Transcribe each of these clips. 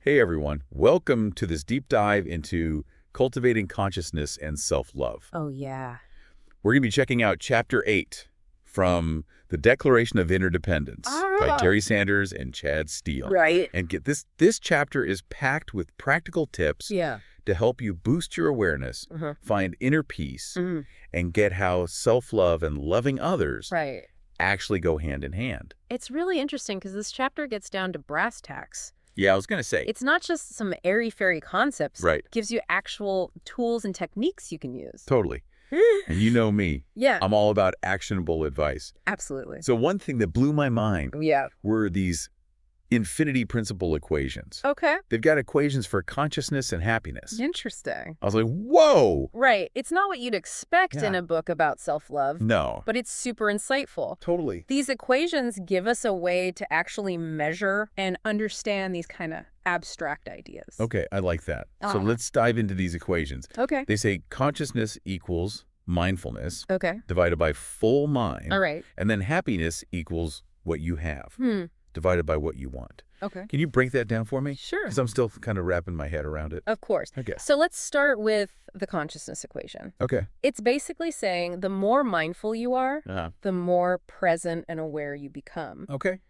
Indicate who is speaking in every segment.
Speaker 1: Hey everyone, welcome to this deep dive into cultivating consciousness and self-love.
Speaker 2: Oh, yeah.
Speaker 1: We're going to be checking out Chapter 8 from the Declaration of Interdependence by Terry Sanders and Chad Steele.
Speaker 2: Right.
Speaker 1: And get this chapter is packed with practical tips to help you boost your awareness, find inner peace, and get how self-love and loving others actually go hand in hand.
Speaker 2: It's really interesting because this chapter gets down to brass tacks.
Speaker 1: Yeah, I was going to say.
Speaker 2: It's not just some airy-fairy concepts.
Speaker 1: Right.
Speaker 2: It gives you actual tools and techniques you can use.
Speaker 1: Totally. And you know me.
Speaker 2: Yeah.
Speaker 1: I'm all about actionable advice.
Speaker 2: Absolutely.
Speaker 1: So one thing that blew my mind
Speaker 2: Yeah.
Speaker 1: were these infinity principle equations.
Speaker 2: Okay.
Speaker 1: They've got equations for consciousness and happiness.
Speaker 2: Interesting.
Speaker 1: I was like, whoa!
Speaker 2: Right. It's not what you'd expect in a book about self-love.
Speaker 1: No.
Speaker 2: But it's super insightful.
Speaker 1: Totally.
Speaker 2: These equations give us a way to actually measure and understand these kind of abstract ideas.
Speaker 1: Okay, I like that. So let's dive into these equations.
Speaker 2: Okay.
Speaker 1: They say consciousness equals mindfulness
Speaker 2: Okay.
Speaker 1: divided by full mind.
Speaker 2: All right.
Speaker 1: And then happiness equals what you have divided by what you want.
Speaker 2: Okay.
Speaker 1: Can you break that down for me?
Speaker 2: Sure.
Speaker 1: Because I'm still kind of wrapping my head around it.
Speaker 2: Of course.
Speaker 1: Okay.
Speaker 2: So let's start with the consciousness equation.
Speaker 1: Okay.
Speaker 2: It's basically saying the more mindful you are, the more present and aware you become.
Speaker 1: Okay.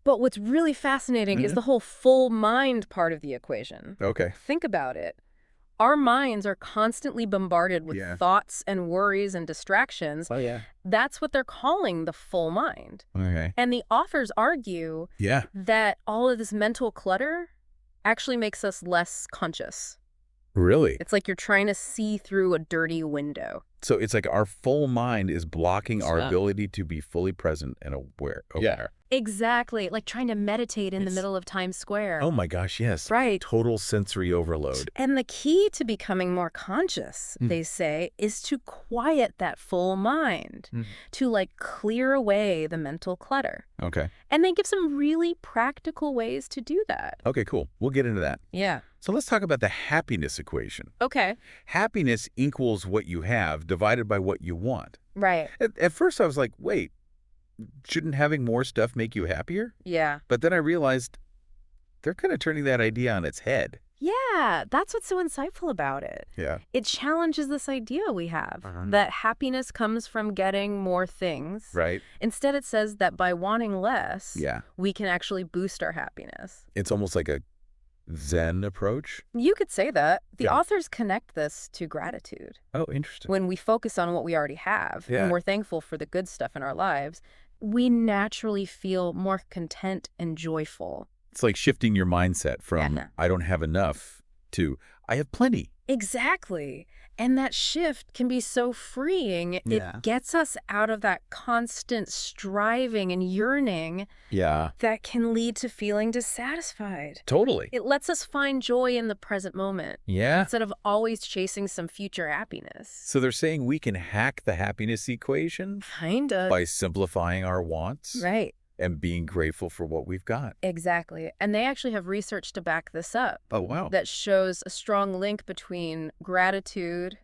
Speaker 2: But what's really fascinating is the whole full mind part of the equation.
Speaker 1: Okay.
Speaker 2: Think about it. Our minds are constantly bombarded with thoughts and worries and distractions.
Speaker 1: Oh, yeah.
Speaker 2: That's what they're calling the full mind.
Speaker 1: Okay.
Speaker 2: And the authors argue that all of this mental clutter actually makes us less conscious.
Speaker 1: Really?
Speaker 2: It's like you're trying to see through a dirty window.
Speaker 1: So it's like our full mind is blocking our ability to be fully present and aware.
Speaker 3: Yeah.
Speaker 2: Exactly. Like trying to meditate in the middle of Times Square.
Speaker 1: Oh my gosh, yes.
Speaker 2: Right.
Speaker 1: Total sensory overload.
Speaker 2: And the key to becoming more conscious, they say, is to quiet that full mind, to like clear away the mental clutter.
Speaker 1: Okay.
Speaker 2: And they give some really practical ways to do that.
Speaker 1: Okay, cool. We'll get into that.
Speaker 2: Yeah.
Speaker 1: So let's talk about the happiness equation.
Speaker 2: Okay.
Speaker 1: Happiness equals what you have divided by what you want.
Speaker 2: Right.
Speaker 1: At first I was like, wait, shouldn't having more stuff make you happier?
Speaker 2: Yeah.
Speaker 1: But then I realized they're kind of turning that idea on its head.
Speaker 2: Yeah, that's what's so insightful about it.
Speaker 1: Yeah.
Speaker 2: It challenges this idea we have that happiness comes from getting more things.
Speaker 1: Right.
Speaker 2: Instead, it says that by wanting less,
Speaker 1: Yeah.
Speaker 2: we can actually boost our happiness.
Speaker 1: It's almost like a Zen approach.
Speaker 2: You could say that. The
Speaker 1: Yeah.
Speaker 2: authors connect this to gratitude.
Speaker 1: Oh, interesting.
Speaker 2: When we focus on what we already have
Speaker 1: Yeah.
Speaker 2: and we're thankful for the good stuff in our lives, we naturally feel more content and joyful.
Speaker 1: It's like shifting your mindset from I don't have enough to I have plenty.
Speaker 2: Exactly. And that shift can be so freeing.
Speaker 1: Yeah.
Speaker 2: It gets us out of that constant striving and yearning
Speaker 1: Yeah.
Speaker 2: that can lead to feeling dissatisfied.
Speaker 1: Totally.
Speaker 2: It lets us find joy in the present moment
Speaker 1: Yeah.
Speaker 2: instead of always chasing some future happiness.
Speaker 1: So they're saying we can hack the happiness equation
Speaker 2: Kinda.
Speaker 1: by simplifying our wants
Speaker 2: Right.
Speaker 1: and being grateful for what we've got.
Speaker 2: Exactly. And they actually have research to back this up.
Speaker 1: Oh, wow.
Speaker 2: That shows a strong link between gratitude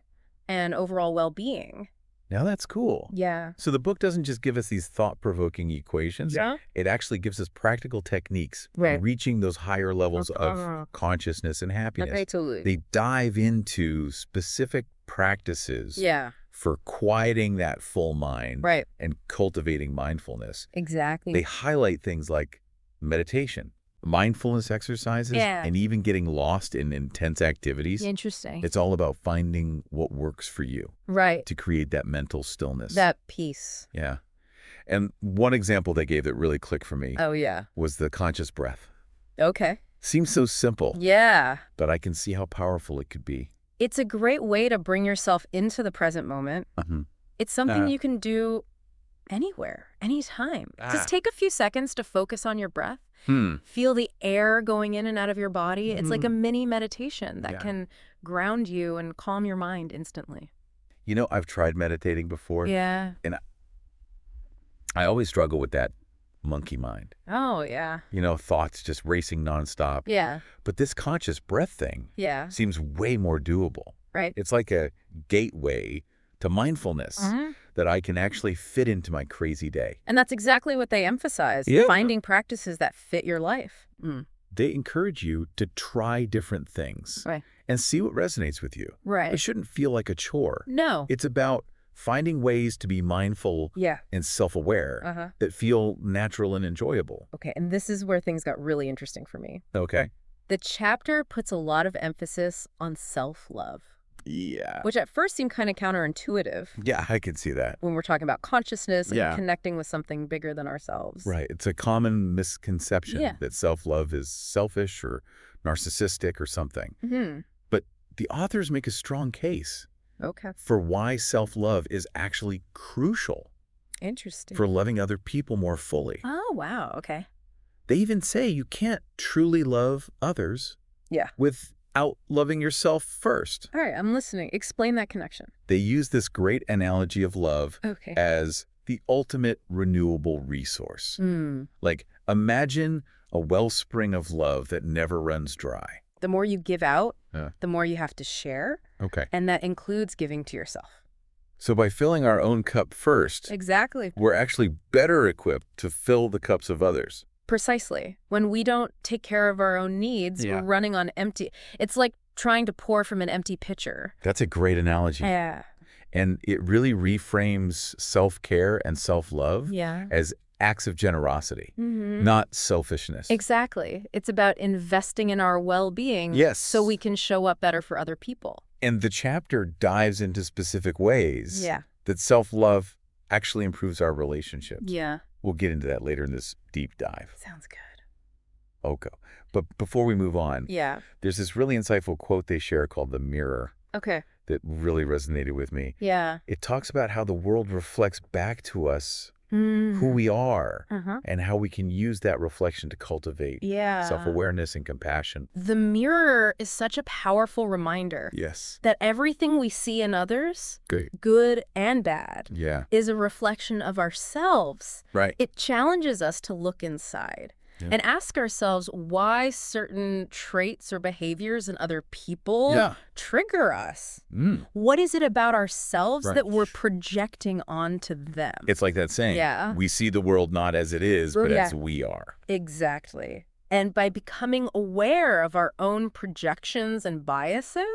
Speaker 2: and overall well-being.
Speaker 1: Now that's cool.
Speaker 2: Yeah.
Speaker 1: So the book doesn't just give us these thought-provoking equations.
Speaker 2: Yeah.
Speaker 1: It actually gives us practical techniques
Speaker 2: Right.
Speaker 1: reaching those higher levels of consciousness and happiness.
Speaker 2: Absolutely.
Speaker 1: They dive into specific practices
Speaker 2: Yeah.
Speaker 1: for quieting that full mind
Speaker 2: Right.
Speaker 1: and cultivating mindfulness.
Speaker 2: Exactly.
Speaker 1: They highlight things like meditation, mindfulness exercises, and even getting lost in intense activities.
Speaker 2: Interesting.
Speaker 1: It's all about finding what works for you
Speaker 2: Right.
Speaker 1: to create that mental stillness.
Speaker 2: That peace.
Speaker 1: Yeah. And one example they gave that really clicked for me
Speaker 2: Oh, yeah.
Speaker 1: was the conscious breath.
Speaker 2: Okay.
Speaker 1: Seems so simple,
Speaker 2: Yeah.
Speaker 1: but I can see how powerful it could be.
Speaker 2: It's a great way to bring yourself into the present moment. It's something you can do anywhere, anytime. Just take a few seconds to focus on your breath. Feel the air going in and out of your body. It's like a mini meditation that can ground you and calm your mind instantly.
Speaker 1: You know, I've tried meditating before.
Speaker 2: Yeah.
Speaker 1: And I always struggle with that monkey mind.
Speaker 2: Oh, yeah.
Speaker 1: You know, thoughts just racing nonstop.
Speaker 2: Yeah.
Speaker 1: But this conscious breath thing
Speaker 2: Yeah.
Speaker 1: seems way more doable.
Speaker 2: Right.
Speaker 1: It's like a gateway to mindfulness that I can actually fit into my crazy day.
Speaker 2: And that's exactly what they emphasize,
Speaker 1: Yeah.
Speaker 2: finding practices that fit your life.
Speaker 1: they encourage you to try different things and see what resonates with you. It shouldn't feel like a chore.
Speaker 2: No.
Speaker 1: It's about finding ways to be mindful and self-aware that feel natural and enjoyable.
Speaker 2: Okay, and this is where things got really interesting for me.
Speaker 1: Okay.
Speaker 2: The chapter puts a lot of emphasis on self-love.
Speaker 1: Yeah.
Speaker 2: Which at first seemed kind of counterintuitive.
Speaker 1: Yeah, I can see that.
Speaker 2: When we're talking about consciousness and connecting with something bigger than ourselves.
Speaker 1: Right. It's a common misconception that self-love is selfish or narcissistic or something. But the authors make a strong case for why self-love is actually crucial.
Speaker 2: Interesting.
Speaker 1: For loving other people more fully.
Speaker 2: Oh, wow. Okay.
Speaker 1: They even say you can't truly love others without loving yourself first.
Speaker 2: All right, I'm listening. Explain that connection.
Speaker 1: They use this great analogy of love as the ultimate renewable resource. Like, imagine a wellspring of love that never runs dry.
Speaker 2: The more you give out, the more you have to share.
Speaker 1: Okay.
Speaker 2: And that includes giving to yourself.
Speaker 1: So by filling our own cup first, we're actually better equipped to fill the cups of others.
Speaker 2: Precisely. When we don't take care of our own needs, we're running on empty. It's like trying to pour from an empty pitcher.
Speaker 1: That's a great analogy.
Speaker 2: Yeah.
Speaker 1: And it really reframes self-care and self-love as acts of generosity, not selfishness.
Speaker 2: Exactly. It's about investing in our well-being so we can show up better for other people.
Speaker 1: And the chapter dives into specific ways that self-love actually improves our relationships.
Speaker 2: Yeah.
Speaker 1: We'll get into that later in this deep dive.
Speaker 2: Sounds good.
Speaker 1: Okay. But before we move on, there's this really insightful quote they share called The Mirror.
Speaker 2: Okay.
Speaker 1: That really resonated with me.
Speaker 2: Yeah.
Speaker 1: It talks about how the world reflects back to us who we are and how we can use that reflection to cultivate self-awareness and compassion.
Speaker 2: The mirror is such a powerful reminder that everything we see in others, good and bad, is a reflection of ourselves.
Speaker 1: Right.
Speaker 2: It challenges us to look inside and ask ourselves why certain traits or behaviors in other people trigger us. What is it about ourselves that we're projecting onto them?
Speaker 1: It's like that saying, we see the world not as it is, but as we are.
Speaker 2: Exactly. And by becoming aware of our own projections and biases,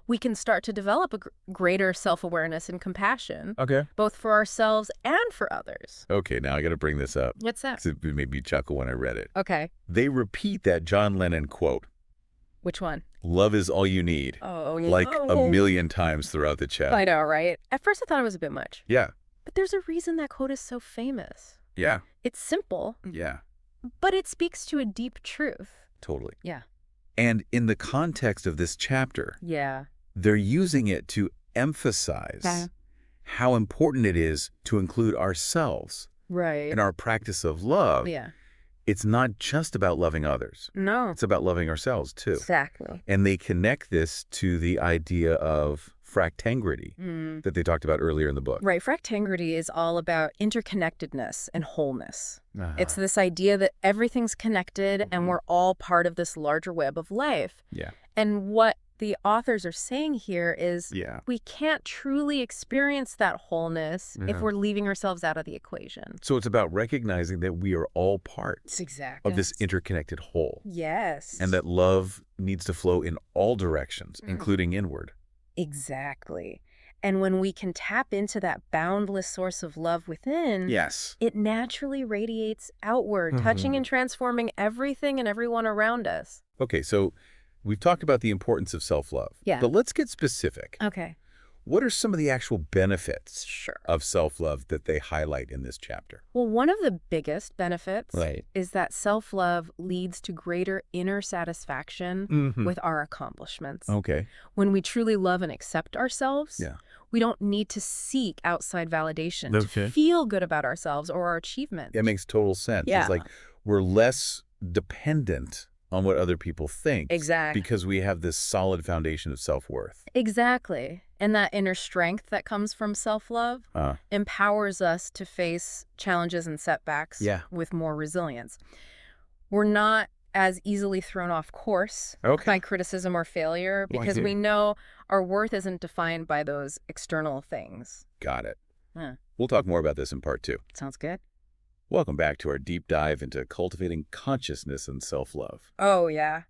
Speaker 2: we can start to develop a greater self-awareness and compassion, both for ourselves and for others.
Speaker 1: Okay, now I got to bring this up.
Speaker 2: What's that?
Speaker 1: It made me chuckle when I read it.
Speaker 2: Okay.
Speaker 1: They repeat that John Lennon quote.
Speaker 2: Which one?
Speaker 1: Love is all you need.
Speaker 2: Oh, yeah.
Speaker 1: Like a million times throughout the chapter.
Speaker 2: I know, right? At first I thought it was a bit much.
Speaker 1: Yeah.
Speaker 2: But there's a reason that quote is so famous.
Speaker 1: Yeah.
Speaker 2: It's simple.
Speaker 1: Yeah.
Speaker 2: But it speaks to a deep truth.
Speaker 1: Totally.
Speaker 2: Yeah.
Speaker 1: And in the context of this chapter, they're using it to emphasize how important it is to include ourselves in our practice of love.
Speaker 2: Yeah.
Speaker 1: It's not just about loving others.
Speaker 2: No.
Speaker 1: It's about loving ourselves, too.
Speaker 2: Exactly.
Speaker 1: And they connect this to the idea of fractegrity that they talked about earlier in the book.
Speaker 2: Right. Fractegrity is all about interconnectedness and wholeness. It's this idea that everything's connected and we're all part of this larger web of life.
Speaker 1: Yeah.
Speaker 2: And what the authors are saying here is we can't truly experience that wholeness if we're leaving ourselves out of the equation.
Speaker 1: So it's about recognizing that we are all parts of this interconnected whole.
Speaker 2: Yes.
Speaker 1: And that love needs to flow in all directions, including inward.
Speaker 2: Exactly. And when we can tap into that boundless source of love within, it naturally radiates outward, touching and transforming everything and everyone around us.
Speaker 1: Okay, so we've talked about the importance of self-love.
Speaker 2: Yeah.
Speaker 1: But let's get specific.
Speaker 2: Okay.
Speaker 1: What are some of the actual benefits of self-love that they highlight in this chapter?
Speaker 2: Well, one of the biggest benefits is that self-love leads to greater inner satisfaction with our accomplishments.
Speaker 1: Okay.
Speaker 2: When we truly love and accept ourselves, we don't need to seek outside validation to feel good about ourselves or our achievements.
Speaker 1: That makes total sense.
Speaker 2: Yeah.
Speaker 1: It's like we're less dependent on what other people think.
Speaker 2: Exactly.
Speaker 1: Because we have this solid foundation of self-worth.
Speaker 2: Exactly. And that inner strength that comes from self-love empowers us to face challenges and setbacks with more resilience. We're not as easily thrown off course by criticism or failure because we know our worth isn't defined by those external things.
Speaker 1: Got it. We'll talk more about this in part 2.
Speaker 2: Sounds good.
Speaker 1: Welcome back to our deep dive into cultivating consciousness and self-love.
Speaker 2: Oh, yeah.